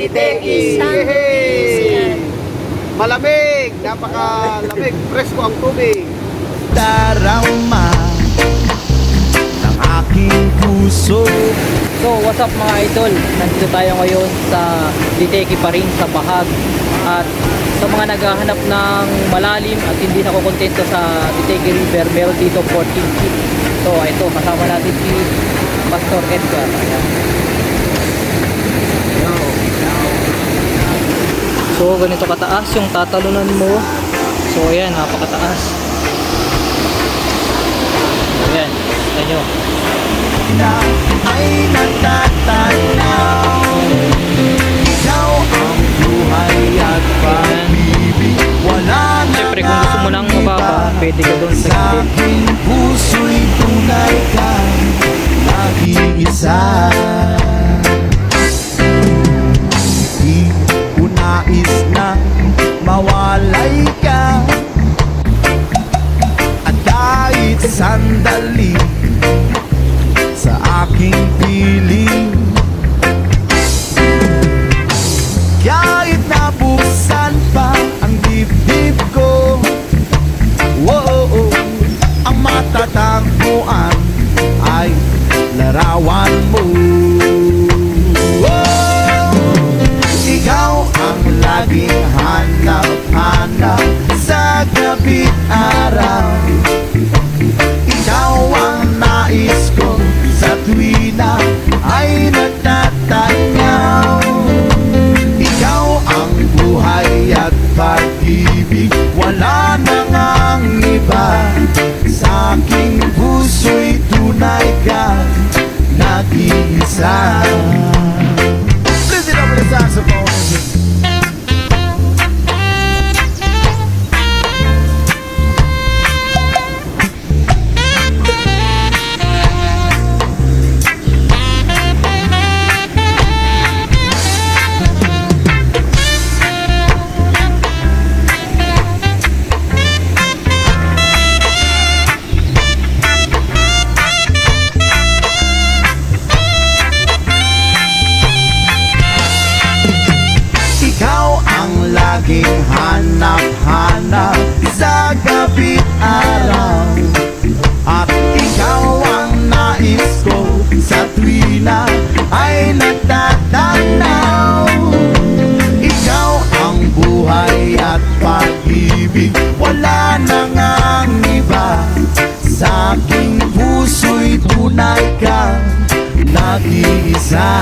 Liteki. Yehey! Malamig, napakalamig, presko ang tubig. Darama ng aking puso. So what's up mga idol, nandito tayo ngayon sa Liteki pa rin sa Bahag. At sa mga naghahanap ng malalim at hindi nakukontento sa Liteki River, meron dito 14 feet. So ito, kasama natin si Pastor Edgar. Ayan. So ganito kataas yung tatalunan mo. So ayan, napakataas. Ayan, ayan nyo. Na ay natatanaw, ikaw ang buhay at pag-ibig. Wala na Siyempre kung gusto mo nang mababa, pwede ka doon sa sa gilid. aking puso'y tunay kang nag-iisa. Di ko nais na mawalay ka, at kahit sandali sa aking piling. Kahit nabuksan pa ang dibdib ko, wow, ang matatagpuan ay larawan mo. Wow, ikaw ang laging hanap-hanap sa gabi araw. Ikaw ang nais ko sa tuwina ay nagtatanyaw. Ikaw ang buhay at pag-ibig, wala nang ang iba. Sa aking puso'y tunay kang nag-iisa. Please it up with the saxophone. Laging hanap-hanap sa gabi araw, at ikaw ang nais ko sa tuwina ay nagtatanaw. Ikaw ang buhay at pag-ibig, wala nang ang iba. Sa aking puso'y tunay kang nag-iisa.